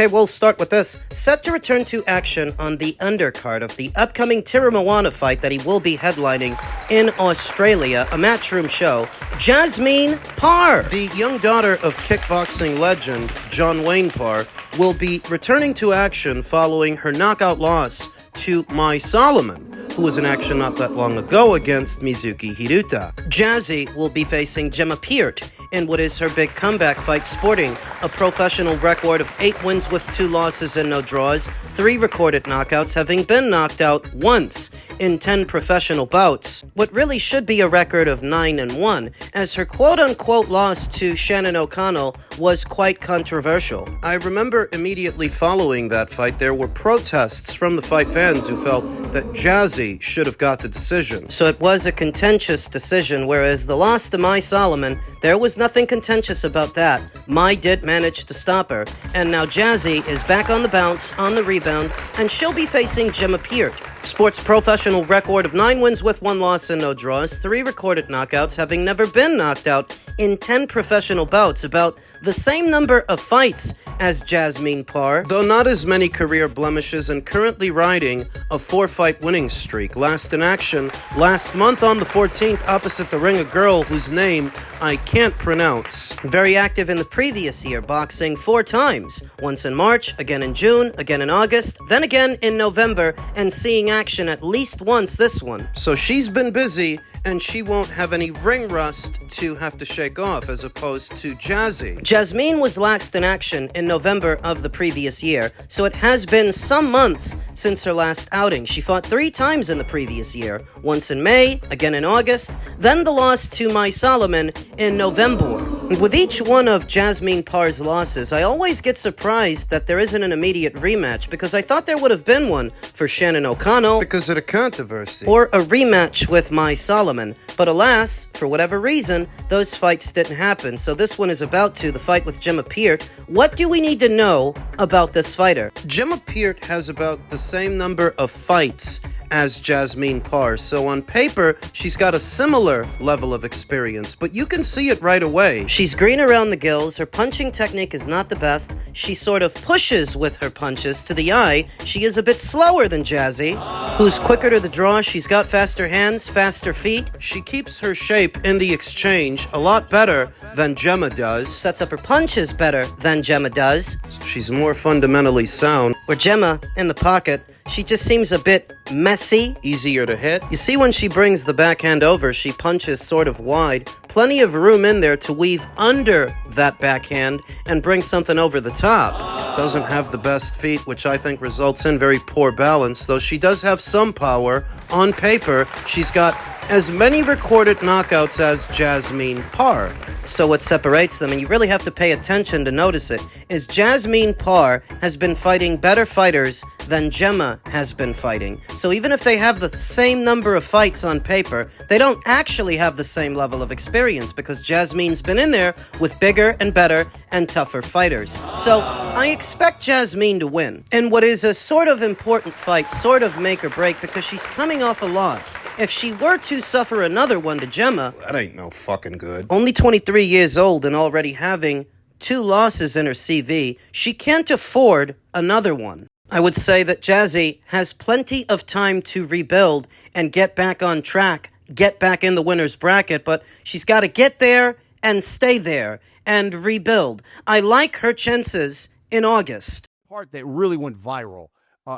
Okay, we'll start with this. Set to return to action on the undercard of the upcoming Tiramawana fight that he will be headlining in Australia, a matchroom show, Jasmine Parr. The young daughter of kickboxing legend John Wayne Parr will be returning to action following her knockout loss to Mai Solomon, who was in action not that long ago against Mizuki Hiruta. Jazzy will be facing Gemma Peart in what is her big comeback fight, sporting a professional record of 8 wins with 2 losses and no draws, 3 recorded knockouts, having been knocked out once in 10 professional bouts. What really should be a record of 9-1, as her quote-unquote loss to Shannon O'Connell was quite controversial. I remember immediately following that fight, there were protests from the fight fans who felt that Jazzy should have got the decision. So it was a contentious decision, whereas the loss to Mai Solomon, there was nothing contentious about that. Mai did manage to stop her, and now Jazzy is back on the bounce, on the rebound, and she'll be facing Gemma Peart. Sports professional record of 9 wins with 1 loss and no draws, 3 recorded knockouts, having never been knocked out in 10 professional bouts, about the same number of fights as Jasmine Parr, though not as many career blemishes, and currently riding a 4-fight winning streak. Last in action last month on the 14th opposite the ring, a girl whose name I can't pronounce. Very active in the previous year, boxing 4 times. Once in March, again in June, again in August, then again in November, and seeing action at least once this one. So she's been busy, and she won't have any ring rust to have to shake off, as opposed to Jazzy. Jasmine was last in action in November of the previous year, so it has been some months since her last outing. She fought 3 times in the previous year, once in May, again in August, then the loss to Mai Solomon in November. With each one of Jasmine Parr's losses, I always get surprised that there isn't an immediate rematch, because I thought there would have been one for Shannon O'Connell, because of the controversy, or a rematch with Mai Solomon. But alas, for whatever reason, those fights didn't happen, so this one is about to, the fight with Gemma Peart. What do we need to know about this fighter? Gemma Peart has about the same number of fights as Jasmine Parr, so on paper, she's got a similar level of experience, but you can see it right away. She's green around the gills, her punching technique is not the best, she sort of pushes with her punches to the eye, she is a bit slower than Jazzy, who's quicker to the draw, she's got faster hands, faster feet, she keeps her shape in the exchange a lot better than Gemma does, sets up her punches better than Gemma does, she's more fundamentally sound, where Gemma, in the pocket, she just seems a bit messy, easier to hit. You see, when she brings the backhand over, she punches sort of wide. Plenty of room in there to weave under that backhand and bring something over the top. Doesn't have the best feet, which I think results in very poor balance, though she does have some power. On paper, she's got as many recorded knockouts as Jasmine Parr. So what separates them, and you really have to pay attention to notice it, is Jasmine Parr has been fighting better fighters than Gemma has been fighting. So even if they have the same number of fights on paper, they don't actually have the same level of experience, because Jasmine's been in there with bigger and better and tougher fighters. So I expect Jasmine to win, in what is a sort of important fight, sort of make or break, because she's coming off a loss. If she were to suffer another one to Gemma, that ain't no fucking good. Only 23 years old and already having 2 losses in her CV, she can't afford another one. I would say that Jazzy has plenty of time to rebuild and get back on track, get back in the winner's bracket, but she's got to get there and stay there and rebuild. I like her chances in August. Part that really went viral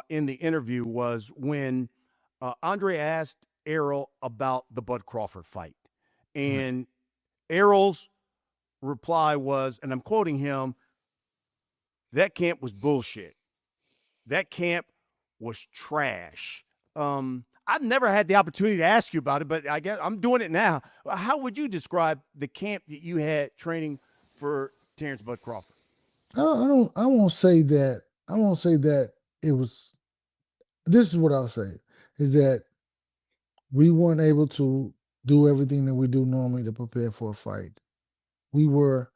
in the interview was when Andre asked Errol about the Bud Crawford fight. And Errol's reply was, and I'm quoting him, "That camp was bullshit. That camp was trash." I've never had the opportunity to ask you about it, but I guess I'm doing it now. How would you describe the camp that you had training for Terrence Bud Crawford? I won't say that. I won't say that it was. This is what I'll say: is that we weren't able to do everything that we do normally to prepare for a fight. The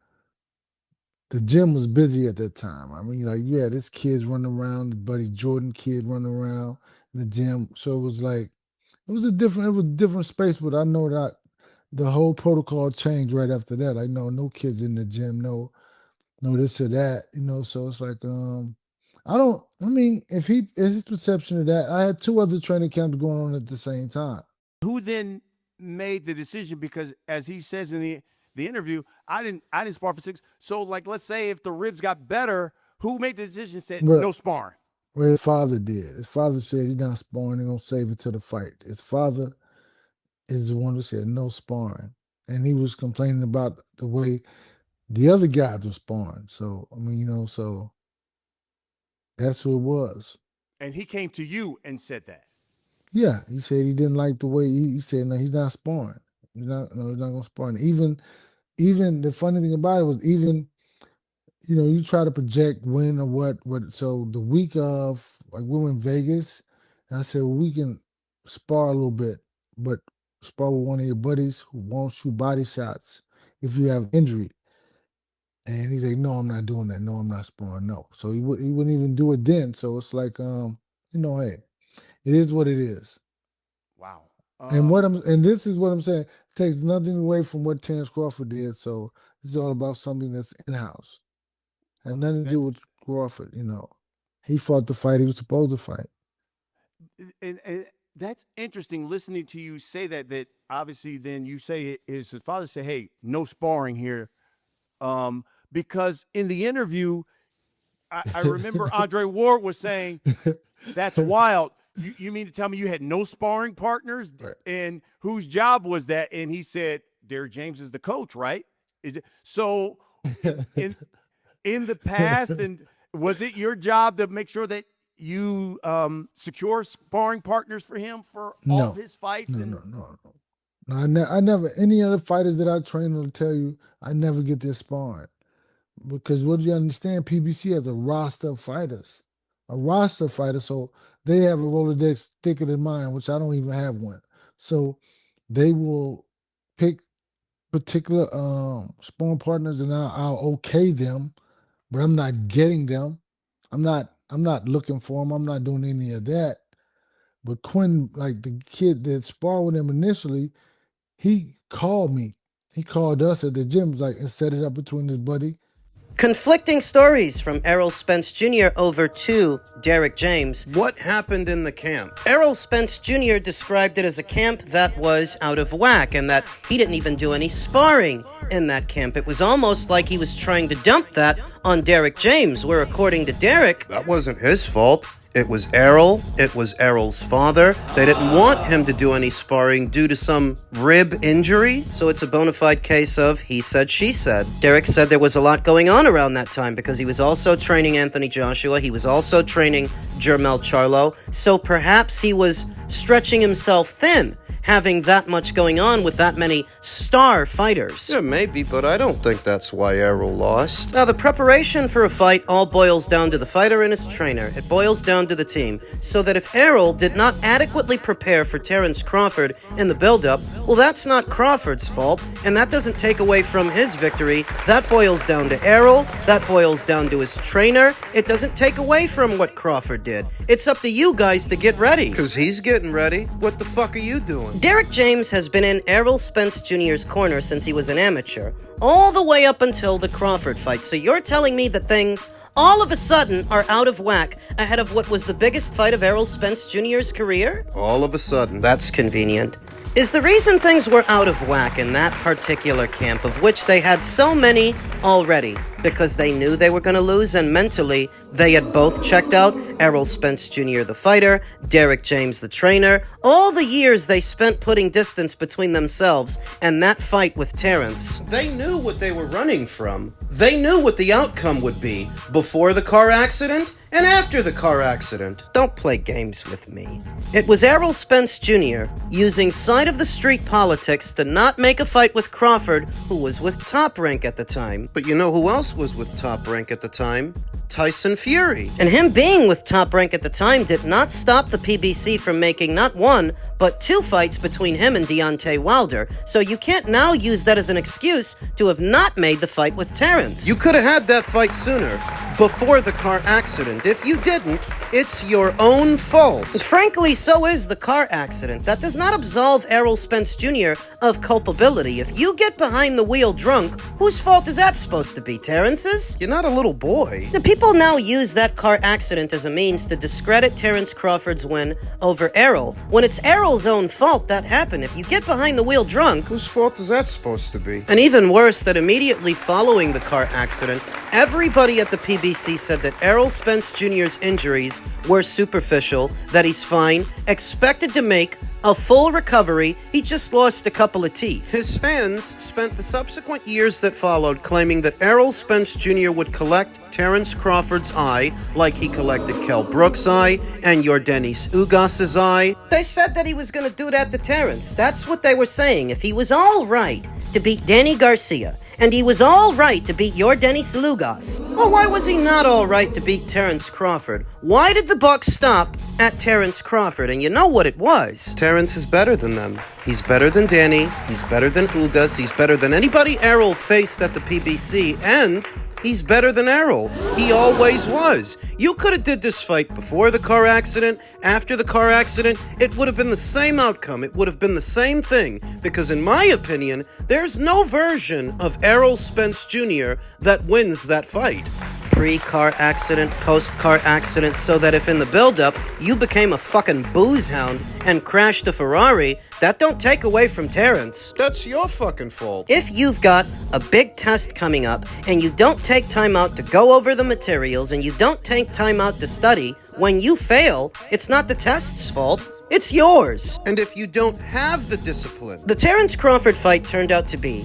gym was busy at that time. I mean, like, you had this kids running around, the Buddy Jordan kid running around the gym. So it was like, it was a different space, but I know that the whole protocol changed right after that. I know no kids in the gym, no no this or that, so it's like, I mean, if his perception of that, I had 2 other training camps going on at the same time. Who then made the decision? Because as he says in the interview, I didn't spar for 6. So like, let's say if the ribs got better, who made the decision and said Well, no sparring? well, his father did. His father said he's not sparring, he's gonna save it to the fight. His father is the one who said no sparring. And he was complaining about the way the other guys were sparring. So I mean, so that's who it was. And he came to you and said that. Yeah, he said he didn't like the way he said no, he's not sparring. He's not gonna spar. And even the funny thing about it was, even you try to project when or what. So the week of, like, we were in Vegas, and I said, well, we can spar a little bit, but spar with one of your buddies who won't shoot body shots if you have injury. And he's like, no, I'm not doing that. No, I'm not sparring. No. So he wouldn't even do it then. So it's like, hey, it is what it is. Wow. And this is what I'm saying. It takes nothing away from what Terrence Crawford did. So it's all about something that's in house. Has nothing to do with Crawford. He fought the fight he was supposed to fight. And that's interesting, listening to you say that obviously then you say his father said, hey, no sparring here. Because in the interview, I remember Andre Ward was saying, that's wild. You mean to tell me you had no sparring partners? Right. And whose job was that? And he said, Derek James is the coach, right? Is it so? In the past, and was it your job to make sure that you secure sparring partners for him for all of his fights? No. I never. Any other fighters that I train will tell you I never get their sparring, because what do you understand? PBC has a roster of fighters, so they have a Rolodex thicker than mine, which I don't even have one. So they will pick particular sparring partners, and I'll okay them, but I'm not getting them. I'm not looking for them. I'm not doing any of that. But Quinn, like the kid that sparred with him initially, he called me. He called us at the gym, like, and set it up between his buddy. Conflicting stories from Errol Spence Jr. over to Derek James. What happened in the camp? Errol Spence Jr. described it as a camp that was out of whack, and that he didn't even do any sparring in that camp. It was almost like he was trying to dump that on Derek James, where, according to Derek, that wasn't his fault. It was Errol. It was Errol's father. They didn't want him to do any sparring due to some rib injury. So it's a bona fide case of he said, she said. Derek said there was a lot going on around that time because he was also training Anthony Joshua. He was also training Jermell Charlo. So perhaps he was stretching himself thin, having that much going on with that many star fighters. Yeah, maybe, but I don't think that's why Errol lost. Now, the preparation for a fight all boils down to the fighter and his trainer. It boils down to the team. So that if Errol did not adequately prepare for Terrence Crawford in the build-up, well, that's not Crawford's fault, and that doesn't take away from his victory. That boils down to Errol. That boils down to his trainer. It doesn't take away from what Crawford did. It's up to you guys to get ready. Because he's getting ready. What the fuck are you doing? Derek James has been in Errol Spence Jr.'s corner since he was an amateur, all the way up until the Crawford fight. So you're telling me that things, all of a sudden, are out of whack ahead of what was the biggest fight of Errol Spence Jr.'s career? All of a sudden. That's convenient. Is the reason things were out of whack in that particular camp, of which they had so many already, because they knew they were going to lose, and mentally they had both checked out? Errol Spence Jr. the fighter, Derek James the trainer, all the years they spent putting distance between themselves and that fight with Terrence. They knew what they were running from. They knew what the outcome would be before the car accident and after the car accident. Don't play games with me. It was Errol Spence Jr. using side-of-the-street politics to not make a fight with Crawford, who was with Top Rank at the time. But you know who else was with Top Rank at the time? Tyson Fury. And him being with Top Rank at the time did not stop the PBC from making not one, but 2 fights between him and Deontay Wilder, so you can't now use that as an excuse to have not made the fight with Terrence. You could have had that fight sooner, before the car accident. If you didn't, it's your own fault. Frankly, so is the car accident. That does not absolve Errol Spence Jr. of culpability. If you get behind the wheel drunk, whose fault is that supposed to be? Terrence's? You're not a little boy. The people now use that car accident as a means to discredit Terrence Crawford's win over Errol, when it's Errol's own fault that happened. If you get behind the wheel drunk... Whose fault is that supposed to be? And even worse, that immediately following the car accident, everybody at the PBC said that Errol Spence Jr.'s injuries were superficial, that he's fine, expected to make a full recovery, he just lost a couple of teeth. His fans spent the subsequent years that followed claiming that Errol Spence Jr. would collect Terrence Crawford's eye like he collected Kell Brook's eye and Yordenis Ugas's eye. They said that he was going to do that to Terrence. That's what they were saying. If he was all right to beat Danny Garcia, and he was all right to beat Yordenis Ugas, well, why was he not all right to beat Terrence Crawford? Why did the buck stop at Terrence Crawford? And you know what it was. Terrence is better than them. He's better than Danny. He's better than Ugas. He's better than anybody Errol faced at the PBC, and he's better than Errol. He always was. You could have did this fight before the car accident, after the car accident. It would have been the same outcome. It would have been the same thing. Because in my opinion, there's no version of Errol Spence Jr. that wins that fight. Pre-car accident, post-car accident, so that if in the build-up you became a fucking booze hound and crashed a Ferrari, that don't take away from Terrence. That's your fucking fault. If you've got a big test coming up and you don't take time out to go over the materials and you don't take time out to study, when you fail, it's not the test's fault. It's yours. And if you don't have the discipline... The Terrence Crawford fight turned out to be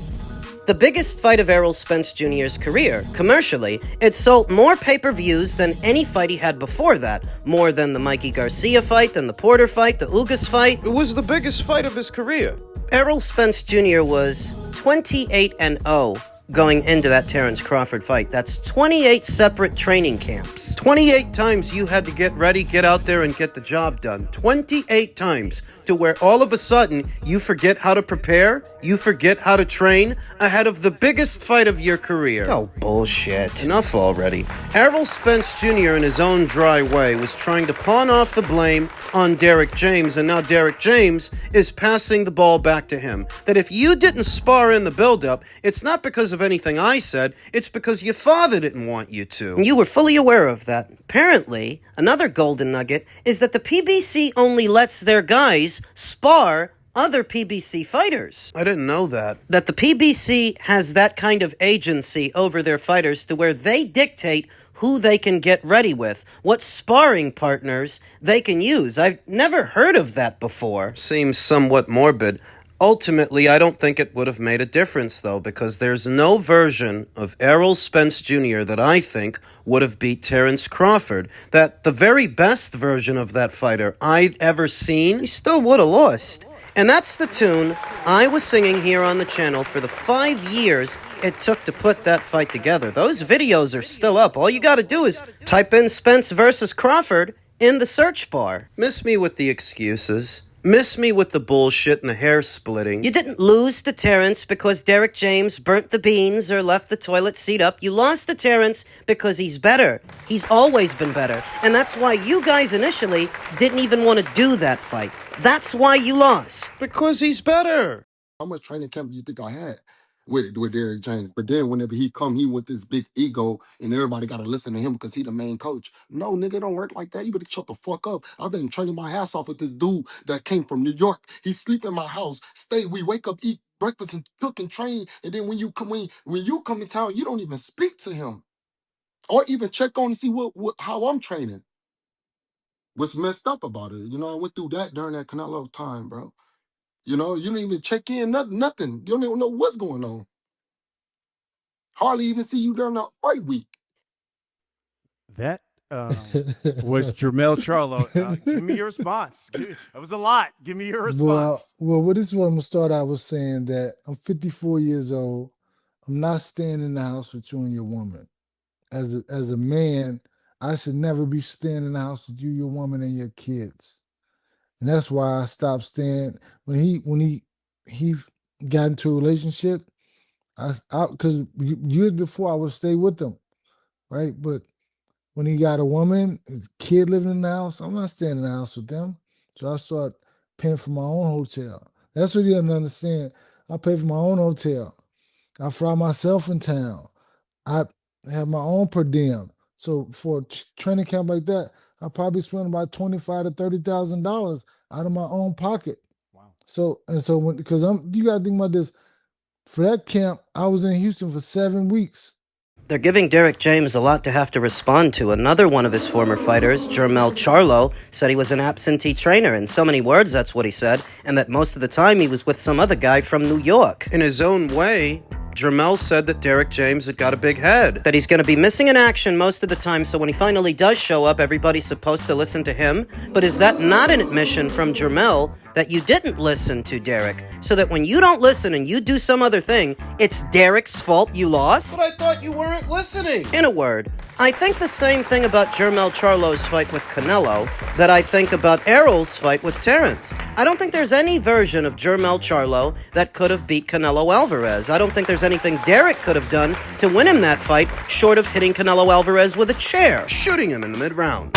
the biggest fight of Errol Spence Jr.'s career. Commercially, it sold more pay-per-views than any fight he had before that. More than the Mikey Garcia fight, than the Porter fight, the Ugas fight. It was the biggest fight of his career. Errol Spence Jr. was 28-0 going into that Terrence Crawford fight. That's 28 separate training camps. 28 times you had to get ready, get out there, and get the job done. 28 times. To where all of a sudden you forget how to prepare, you forget how to train ahead of the biggest fight of your career. Oh, bullshit. Enough already. Errol Spence Jr. in his own dry way was trying to pawn off the blame on Derek James, and now Derek James is passing the ball back to him. That if you didn't spar in the build-up, it's not because of anything I said, it's because your father didn't want you to. You were fully aware of that. Apparently, another golden nugget is that the PBC only lets their guys spar other PBC fighters. I didn't know that. That the PBC has that kind of agency over their fighters to where they dictate who they can get ready with, what sparring partners they can use. I've never heard of that before. Seems somewhat morbid. Ultimately, I don't think it would have made a difference, though, because there's no version of Errol Spence Jr. that I think would have beat Terrence Crawford. That the very best version of that fighter I've ever seen, He still would have lost. And that's the tune I was singing here on the channel for the 5 years it took to put that fight together. Those videos are still up. All you gotta do is type in Spence versus Crawford in the search bar. miss me with the excuses. Miss me with the bullshit and the hair splitting. You didn't lose to Terrence because Derek James burnt the beans or left the toilet seat up. You lost to Terrence because he's better. He's always been better. And that's why you guys initially didn't even want to do that fight. That's why you lost. Because he's better. How much training camp do you think I had with Derek James? But then whenever he come, he with this big ego, and everybody got to listen to him because he the main coach. No, nigga, it don't work like that. You better shut the fuck up. I've been training my ass off with this dude that came from New York. He sleep in my house. We wake up, eat breakfast, and cook and train. And then when you come in town, you don't even speak to him or even check on to see how I'm training. What's messed up about it? You know, I went through that during that Canelo time, bro. You know, you don't even check in, nothing. You don't even know what's going on. Hardly even see you during the fight week. That was Jermell Charlo. Give me your response. That was a lot. Give me your response. Well, this is what I'm gonna start out with saying that I'm 54 years old. I'm not staying in the house with you and your woman. As a man, I should never be staying in the house with you, your woman, and your kids. and that's why I stopped staying when he got into a relationship. Because years before I would stay with him, right? But when he got a woman, his kid living in the house, I'm not staying in the house with them. So I started paying for my own hotel. That's what he doesn't understand. I pay for my own hotel. I fly myself in town. I have my own per diem. So for a training camp like that, I probably spend about $25,000 to $30,000 out of my own pocket. Wow. So because you gotta think about this. For that camp, I was in Houston for 7 weeks. They're giving Derek James a lot to have to respond to. Another one of his former fighters, Jermell Charlo, said he was an absentee trainer. In so many words, that's what he said, and that most of the time he was with some other guy from New York. In his own way, Jermell said that Derek James had got a big head. That he's going to be missing in action most of the time, so when he finally does show up, everybody's supposed to listen to him. But is that not an admission from Jermell that you didn't listen to Derek? So that when you don't listen and you do some other thing, it's Derek's fault you lost? But I thought you weren't listening. In a word, I think the same thing about Jermell Charlo's fight with Canelo that I think about Errol's fight with Terrence. I don't think there's any version of Jermell Charlo that could have beat Canelo Alvarez. I don't think there's anything Derek could have done to win him that fight short of hitting Canelo Alvarez with a chair. Shooting him in the mid-round.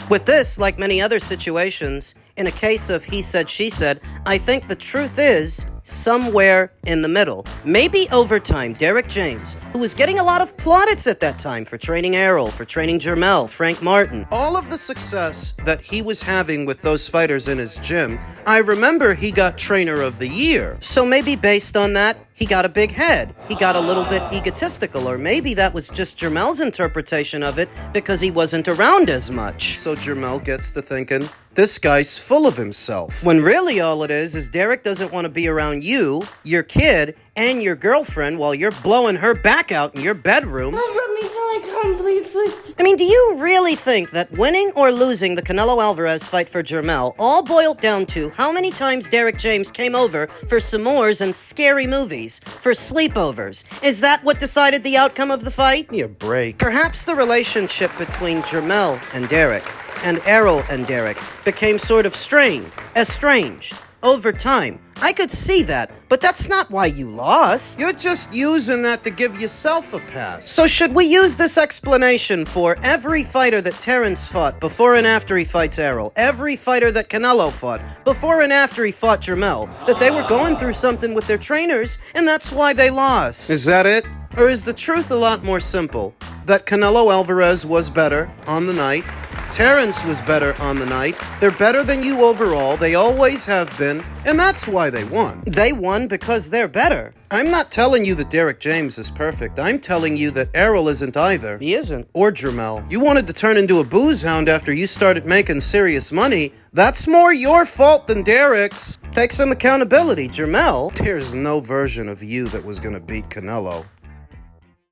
With this, like many other situations, in a case of he said, she said, I think the truth is somewhere in the middle. Maybe over time, Derek James, who was getting a lot of plaudits at that time for training Errol, for training Jermell, Frank Martin. All of the success that he was having with those fighters in his gym, I remember he got Trainer of the Year. So maybe based on that, he got a big head. He got a little bit egotistical, or maybe that was just Jermell's interpretation of it because he wasn't around as much. So Jermell gets to thinking, this guy's full of himself. When really all it is Derek doesn't want to be around you, your kid, and your girlfriend while you're blowing her back out in your bedroom. Don't rub me till I come, please, please. I mean, do you really think that winning or losing the Canelo Alvarez fight for Jermell all boiled down to how many times Derek James came over for s'mores and scary movies, for sleepovers? Is that what decided the outcome of the fight? Give me a break. Perhaps the relationship between Jermell and Derek, and Errol and Derek, became sort of estranged, over time. I could see that, but that's not why you lost. You're just using that to give yourself a pass. So should we use this explanation for every fighter that Terrence fought before and after he fights Errol, every fighter that Canelo fought before and after he fought Jermell, that they were going through something with their trainers, and that's why they lost? Is that it? Or is the truth a lot more simple? That Canelo Alvarez was better on the night. Terrence was better on the night. They're better than you overall. They always have been. And that's why they won. They won because they're better. I'm not telling you that Derek James is perfect. I'm telling you that Errol isn't either. He isn't. Or Jermell. You wanted to turn into a booze hound after you started making serious money. That's more your fault than Derek's. Take some accountability, Jermell. There's no version of you that was gonna beat Canelo.